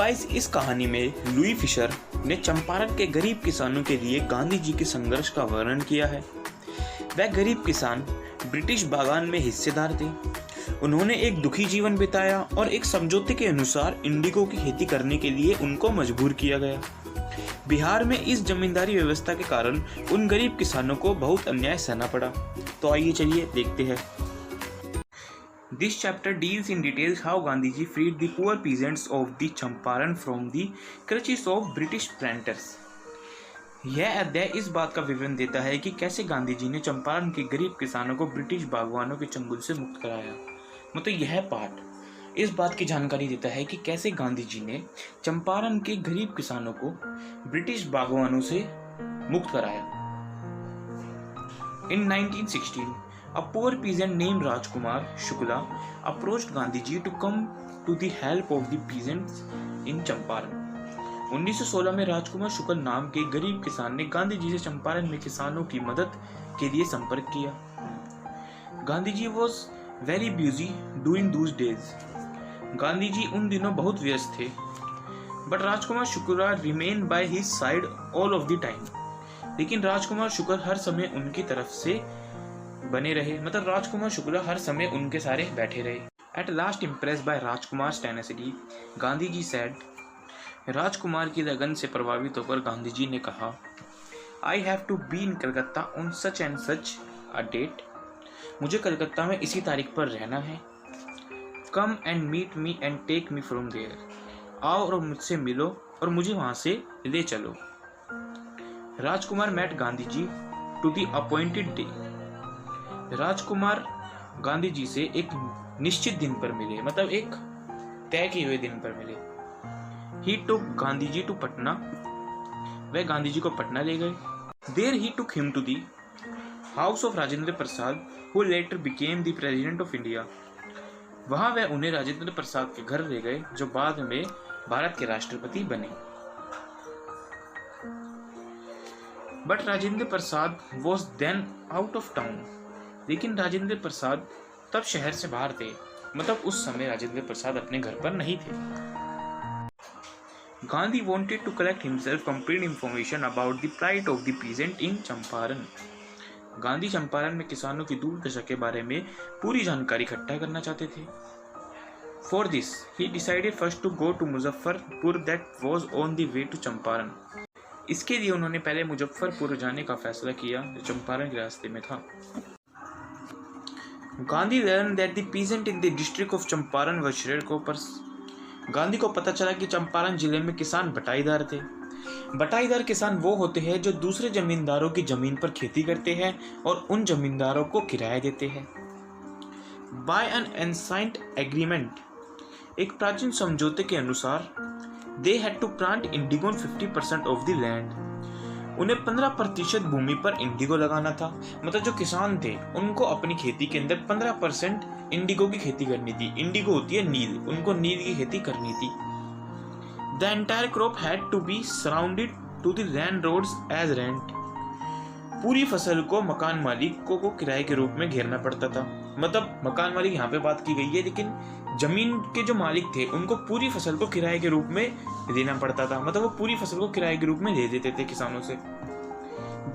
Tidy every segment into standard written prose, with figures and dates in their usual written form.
Guys, इस कहानी में लुई फिशर ने चंपारण के गरीब किसानों के लिए गांधी जी के संघर्ष का वर्णन किया है। वह गरीब किसान ब्रिटिश बागान में हिस्सेदार थे। उन्होंने एक दुखी जीवन बिताया और एक समझौते के अनुसार इंडिगो की खेती करने के लिए उनको मजबूर किया गया। बिहार में इस जमींदारी व्यवस्था के कारण उन गरीब किसानों को बहुत अन्याय सहना पड़ा। तो आइए चलिए देखते हैं। This chapter deals in details how Gandhiji freed the poor peasants of the Champaran from the clutches of British planters. यह अध्याय इस बात का विवरण देता है कि कैसे गांधी जी ने चंपारण के गरीब किसानों को ब्रिटिश बागवानों के चंगुल से मुक्त कराया। मतलब यह पाठ इस बात की जानकारी देता है कि कैसे गांधी जी ने चंपारण के गरीब किसानों को ब्रिटिश बागवानों से मुक्त कराया। In 1916, a poor peasant named Rajkumar Shukla approached Gandhiji to come to the help of the peasants in Champaran. 1916 में राजकुमार शुक्ल नाम के गरीब किसान ने गांधी जी से चंपारण में किसानों की मदद के लिए संपर्क किया। Gandhi ji was very busy during those days. Gandhi ji उन दिनों बहुत व्यस्त थे। But Rajkumar Shukla remained by his side all of the time. लेकिन राजकुमार शुक्ल हर समय उनकी तरफ से बने रहे। मतलब राजकुमार शुक्ला हर समय उनके सारे बैठे रहे। At last impressed by Rajkumar tenacity, Gandhi ji said, राजकुमार की लगन से प्रभावित होकर गांधी जी ने कहा, I have to be in Calcutta on such and such a date. मुझे कलकत्ता में इसी तारीख पर रहना है। Come and meet me and take me from there. आओ और मुझसे मिलो और मुझे वहां से ले चलो। राजकुमार met Gandhi ji to the appointed day. राजकुमार गांधी जी से एक निश्चित दिन पर मिले, मतलब एक तय किए हुए दिन पर मिले। He took Gandhi ji to Patna. वह गांधी जी को पटना ले गए। There he took him to the house of Rajendra Prasad, who later became the president of India. वहां वह उन्हें राजेंद्र प्रसाद के घर ले गए, जो बाद में भारत के राष्ट्रपति बने। But Rajendra Prasad was then out of town. लेकिन राजेंद्र प्रसाद तब शहर से बाहर थे। मतलब उस समय राजेंद्र प्रसाद अपने घर पर नहीं थे। Gandhi wanted to collect himself complete information about the plight of the peasant in Champaran. Gandhi Champaran में किसानों की दुर्दशा के बारे में पूरी जानकारी इकट्ठा करना चाहते थे। For this, he decided first to go to Muzaffarpur that was on the way to Champaran. इसके लिए उन्होंने पहले मुजफ्फरपुर जाने का फैसला किया, जो चंपारण के रास्ते में था। Gandhi learned that the peasant in the district of Champaran were sharecroppers. Gandhi को पता चला कि चंपारण जिले में किसान बटाईदार थे। बटाईदार किसान वो होते हैं जो दूसरे जमींदारों की जमीन पर खेती करते हैं और उन जमींदारों को किराया देते हैं। By an ancient agreement, एक प्राचीन समझौते के अनुसार, they had to plant indigo on 50% of the land. उन्हें 15% भूमि पर इंडिगो लगाना था। मतलब जो किसान थे उनको अपनी खेती के अंदर 15% इंडिगो की खेती करनी थी। इंडिगो होती है नील, उनको नील की खेती करनी थी। The entire crop had to be surrounded to the landlords as rent. पूरी फसल को मकान मालिकों को किराए के रूप में घेरना पड़ता था। मतलब मकान मालिक यहाँ पे बात की गई है, लेकिन जमीन के जो मालिक थे उनको पूरी फसल को किराए के रूप में देना पड़ता था। मतलब वो पूरी फसल को किराए के रूप में ले देते थे किसानों से।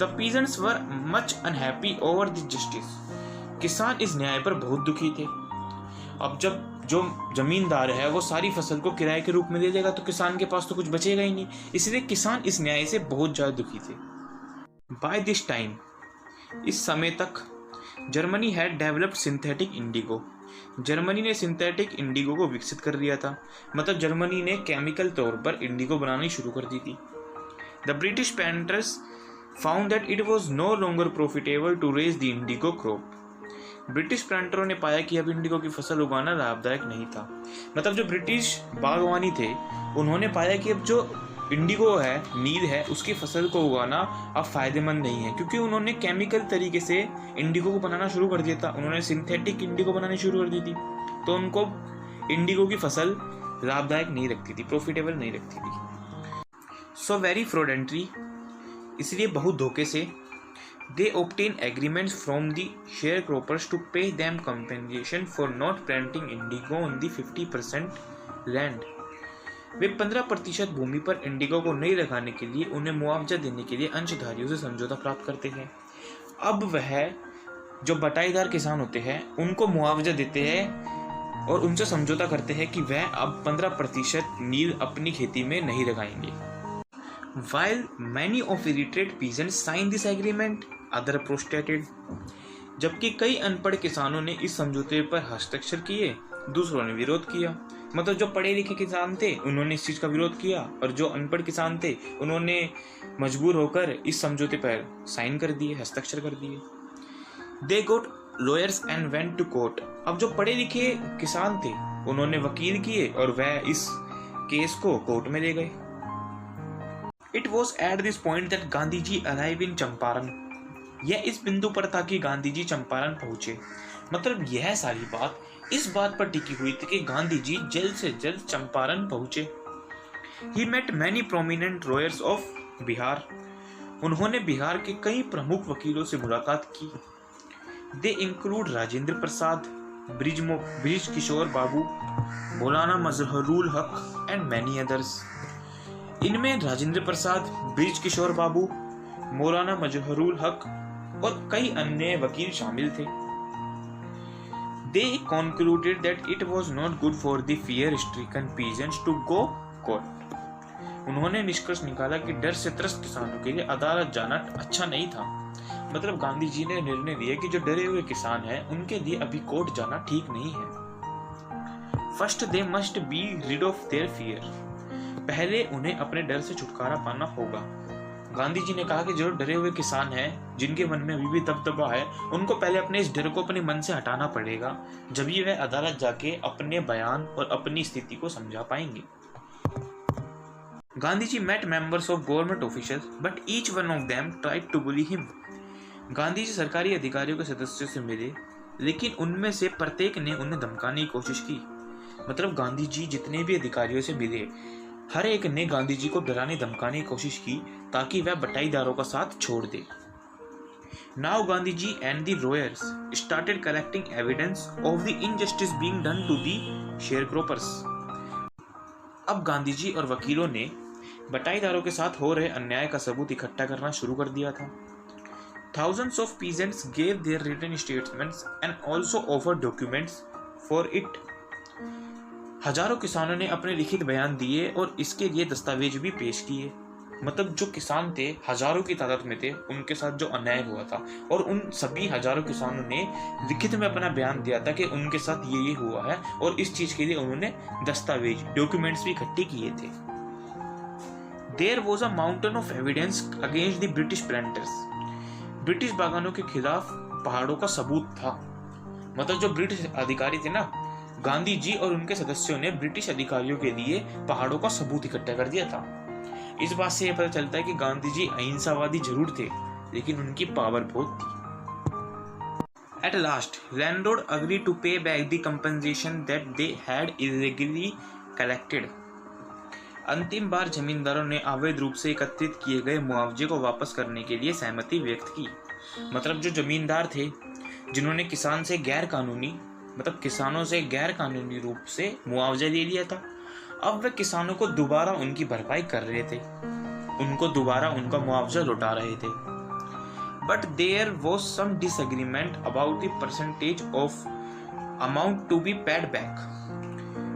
The peasants were much unhappy over the justice. किसान इस न्याय पर बहुत दुखी थे। अब जब जो जमींदार है वो सारी फसल को किराए के रूप में दे देगा तो किसान के पास तो कुछ बचेगा ही नहीं। इसलिए किसान इस न्याय से बहुत ज्यादा दुखी थे। By this time, इस समय तक Germany had developed synthetic Indigo. Germany ने सिंथेटिक इंडिगो को विकसित कर लिया था। मतलब जर्मनी ने केमिकल तौर पर इंडिगो बनानी शुरू कर दी थी। The British planters found that it was no longer profitable to raise the indigo crop. British प्लांटरों ने पाया कि अब इंडिगो की फसल उगाना लाभदायक नहीं था। मतलब जो ब्रिटिश बागवानी थे उन्होंने पाया कि अब जो इंडिगो है, नील है, उसकी फसल को उगाना अब फायदेमंद नहीं है, क्योंकि उन्होंने केमिकल तरीके से इंडिगो को बनाना शुरू कर दिया था। उन्होंने सिंथेटिक इंडिगो बनानी शुरू कर दी थी, तो उनको इंडिगो की फसल लाभदायक नहीं लगती थी, प्रॉफिटेबल नहीं लगती थी। सो वेरी फ्रॉडेंटली, इसलिए बहुत धोखे से, दे obtain agreements from the sharecroppers to pay them compensation for not planting indigo on the 50% land. वे 15% भूमि पर इंडिगो को नहीं लगाने के लिए उन्हें मुआवजा देने के लिए अंशधारियों से समझौता प्राप्त करते हैं। अब वह जो बटाईदार किसान होते हैं उनको मुआवजा देते हैं और उनसे समझौता करते हैं कि वह अब 15% नील अपनी खेती में नहीं लगाएंगे। While many of illiterate peasants signed this agreement, other protested. जबकि कई अनपढ़ किसानों ने इस समझौते पर हस्ताक्षर किए, दूसरों ने विरोध किया। मतलब जो पढ़े लिखे किसान थे उन्होंने इस चीज का विरोध किया और जो अनपढ़ किसान थे उन्होंने मजबूर होकर इस समझौते पर साइन कर दिए, हस्ताक्षर कर दिए। They got lawyers and went to court. अब जो पढ़े लिखे किसान थे उन्होंने वकील किए और वह इस केस को कोर्ट में ले गए। It was at this point that Gandhi ji arrived in Champaran. यह इस बिंदु पर था कि गांधी जी चंपारण पहुंचे। मतलब यह सारी बात इस बात पर टिकी हुई थी कि गांधी जी जल्द से जल्द चंपारण पहुंचे। He met many prominent lawyers of Bihar. उन्होंने बिहार के कई प्रमुख वकीलों से मुलाकात की। They include राजेंद्र प्रसाद, ब्रिज किशोर बाबू, मौलाना मजहरुल हक एंड मैनी अदर्स। इनमें राजेंद्र प्रसाद, ब्रिज किशोर बाबू, मौलाना मजहरुल हक और कई अन्य वकील शामिल थे। They concluded that it was not good for the fear-stricken peasants to go court. उन्होंने निष्कर्ष निकाला कि डर से त्रस्त किसानों के लिए अदालत जाना अच्छा नहीं था। मतलब गांधी जी ने निर्णय लिया कि जो डरे हुए किसान हैं उनके लिए अभी कोर्ट जाना ठीक नहीं है। First they must be rid of their fear. पहले उन्हें अपने डर से छुटकारा पाना होगा। गांधी जी ने कहा कि जो डरे हुए किसान हैं जिनके मन में अभी भी दबदबा है उनको पहले अपने इस डर को अपने मन से हटाना पड़ेगा, जब ये वह अदालत जाके अपने बयान और अपनी स्थिति को समझा पाएंगे। Gandhi ji met members of government officials but each one of them tried to bully him. Gandhi ji सरकारी अधिकारियों के सदस्यों से मिले लेकिन उनमें से प्रत्येक ने उन्हें धमकाने की कोशिश की। मतलब गांधी जी जितने भी अधिकारियों से मिले हर एक ने गांधी जी को डराने धमकाने की कोशिश की ताकि वह बटाईदारों का साथ छोड़ दे। Now Gandhi ji and the lawyers started collecting evidence of the injustice being done to the sharecroppers. अब गांधी जी और वकीलों ने बटाईदारों के साथ हो रहे अन्याय का सबूत इकट्ठा करना शुरू कर दिया था। Thousands of peasants gave their written statements and also offered documents for it. हजारों किसानों ने अपने लिखित बयान दिए और इसके लिए दस्तावेज भी पेश किए। मतलब जो किसान थे हजारों की तादाद में थे, उनके साथ जो अन्याय हुआ था और उन सभी हजारों किसानों ने लिखित में अपना बयान दिया था कि उनके साथ ये हुआ है और इस चीज के लिए उन्होंने दस्तावेज डॉक्यूमेंट्स भी इकट्ठे किए थे। There was a mountain of evidence against the British planters. British बागानों के खिलाफ पहाड़ों का सबूत था। मतलब जो ब्रिटिश अधिकारी थे ना, गांधी जी और उनके सदस्यों ने ब्रिटिश अधिकारियों के लिए पहाड़ों का सबूत इकट्ठा कर दिया था। इस बात से यह पता चलता है कि गांधी जी अहिंसावादी जरूर थे लेकिन उनकी पावर बहुत थी। At last, landlord agreed to pay back the compensation that they had illegally collected. अंतिम बार जमींदारों ने अवैध रूप से एकत्रित किए गए मुआवजे को वापस करने के लिए सहमति व्यक्त की। मतलब जो जमींदार थे जिन्होंने किसानों से गैर कानूनी रूप से मुआवजा ले लिया था, अब वे किसानों को दोबारा उनकी भरपाई कर रहे थे, उनको दोबारा उनका मुआवजा लौटा रहे थे। But there was some disagreement about the percentage of amount to be paid back.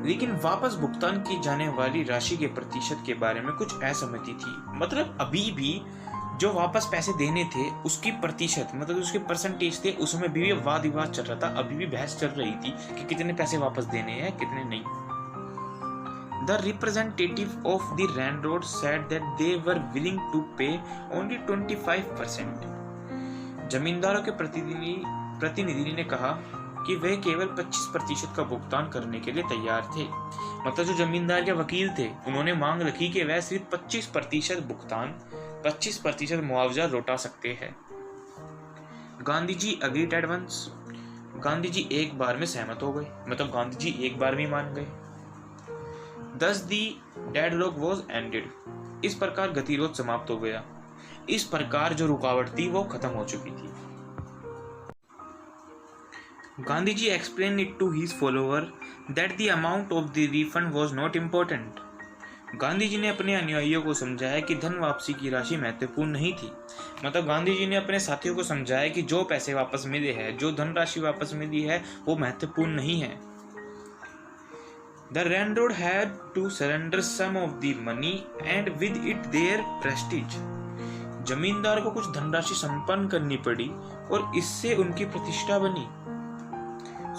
लेकिन वापस भुगतान की जाने वाली राशि के प्रतिशत के बारे में कुछ असहमति थी। मतलब अभी भी जो वापस पैसे देने थे उसकी प्रतिशत, मतलब उसके परसेंटेज थे, उसमें भी वाद विवाद चल रहा था। अभी भी बहस चल रही थी कि कितने पैसे वापस देने हैं कितने नहीं। The representative of the landlord said that they were willing to pay only 25%. जमींदारों के प्रतिनिधि ने कहा कि वे केवल 25% का भुगतान करने के लिए तैयार थे। मतलब जो जमींदार के वकील थे उन्होंने मांग रखी कि वह सिर्फ 25% भुगतान, 25% मुआवजा लौटा सकते हैं। Gandhi ji agreed eight once. Gandhi ji एक बार में सहमत हो गए। मतलब गांधी जी एक बार में मान गए। Thus the deadlock was ended. इस प्रकार गतिरोध समाप्त हो गया। इस प्रकार जो रुकावट थी वो खत्म हो चुकी थी। Gandhi ji explained it to his follower that the amount of the refund was not important. Gandhi ji ने अपने अनुयायियों को समझाया कि धन वापसी की राशि महत्वपूर्ण नहीं थी। मतलब गांधी जी ने अपने साथियों को समझाया कि जो पैसे वापस मिले हैं, जो धनराशि वापस मिली है, वो महत्वपूर्ण नहीं है। The landlord had to surrender some of the money and with it their prestige. जमींदार को कुछ धनराशि संपन्न करनी पड़ी और इससे उनकी प्रतिष्ठा बनी।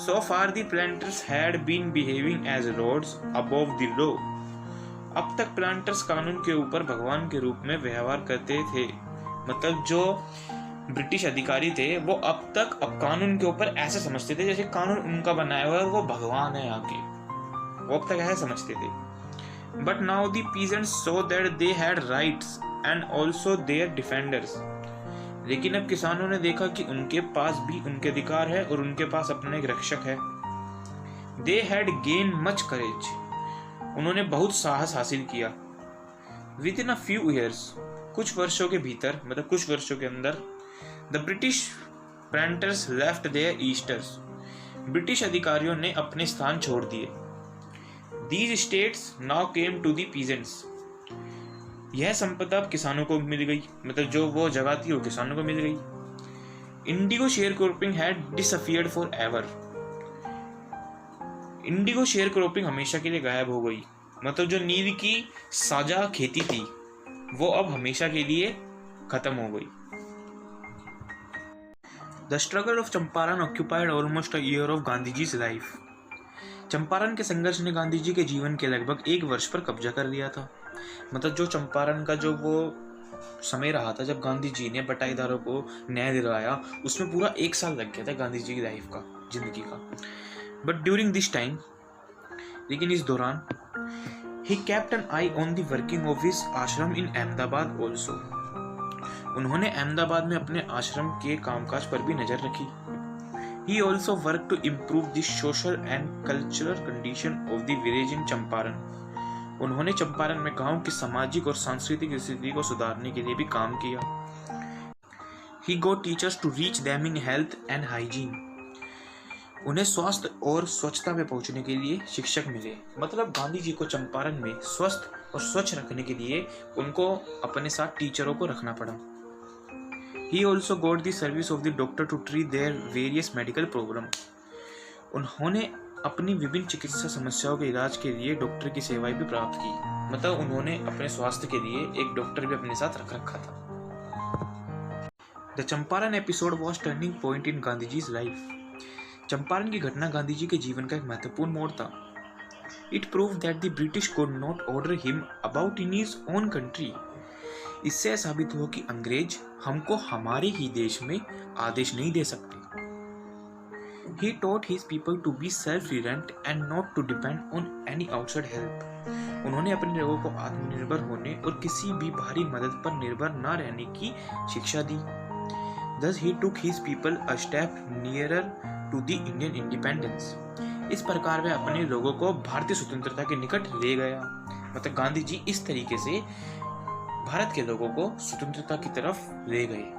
So far the planters had been behaving as lords above the law. अब तक प्लांटर्स कानून के ऊपर भगवान के रूप में व्यवहार करते थे। मतलब जो ब्रिटिश अधिकारी थे वो अब कानून के ऊपर ऐसे समझते थे जैसे कानून उनका बनाया हुआ है, वो भगवान है आगे, वो अब तक ऐसे समझते थे। But now the peasants saw that they had rights and also their defenders. लेकिन अब किसानों ने देखा कि उनके पास भी उनके अधिकार है और उनके पास अपना एक रक्षक है। They had gain much courage. उन्होंने बहुत साहस हासिल किया। Within a few years, कुछ वर्षों के भीतर, मतलब कुछ वर्षों के अंदर, the British planters left their estates. British अधिकारियों ने अपने स्थान छोड़ दिए। These states now came to the peasants. यह संपदा अब किसानों को मिल गई, मतलब जो वो जगह थी वो किसानों को मिल गई। Indigo share cropping had disappeared for ever. Indigo share cropping हमेशा के लिए गायब हो गई। मतलब जो नील की साझा खेती थी वो अब हमेशा के लिए खत्म हो गई। The struggle of Champaran occupied almost a year of Gandhiji's life. Champaran के संघर्ष ने गांधी जी के जीवन के लगभग 1 वर्ष पर कब्जा कर लिया था। मतलब जो चंपारण का जो वो समय रहा था जब गांधी जी ने बटाईदारों को न्याय दिलवाया, उसमें पूरा 1 साल लग गया था गांधी जी की लाइफ का, जिंदगी का। बट ड्यूरिंग दिस टाइम, लेकिन इस दौरान, he kept an eye on the working of his ashram in Ahmedabad also. उन्होंने अहमदाबाद में अपने आश्रम के कामकाज पर भी नजर रखी। He also worked to improve the social and cultural condition of the village in Champaran. उन्होंने चंपारण में गांव की सामाजिक और सांस्कृतिक स्थिति को सुधारने के लिए भी काम किया। He got teachers to reach them in health and hygiene। उन्हें स्वास्थ्य और स्वच्छता में पहुंचने के लिए शिक्षक मिले। मतलब गांधी जी को चंपारण में स्वस्थ और स्वच्छ रखने के लिए उनको अपने साथ टीचरों को रखना पड़ा। He also got the service of the doctor to treat their various medical problem। उन्होंने अपनी विभिन्न चिकित्सा समस्याओं के इलाज के लिए डॉक्टर की सेवाएं भी प्राप्त की। मतलब उन्होंने अपने स्वास्थ्य के लिए एक डॉक्टर भी अपने साथ रख रखा था। The Champaran episode was turning point in Gandhiji's life. Champaran की घटना गांधी जी के जीवन का एक महत्वपूर्ण मोड़ था। It prove that the British could not order him about in his own country. इससे साबित हुआ कि अंग्रेज हमको हमारे ही देश में आदेश नहीं दे सकते। He taught his people to be self-reliant and not to depend on any outside help। उन्होंने अपने लोगों को आत्मनिर्भर होने और किसी भी बाहरी मदद पर निर्भर न रहने की शिक्षा दी। Thus he took his people a step nearer to the Indian independence। इस प्रकार वह अपने लोगों को भारतीय स्वतंत्रता के निकट ले गया। मतलब गांधी जी इस तरीके से भारत के लोगों को स्वतंत्रता की तरफ ले गए।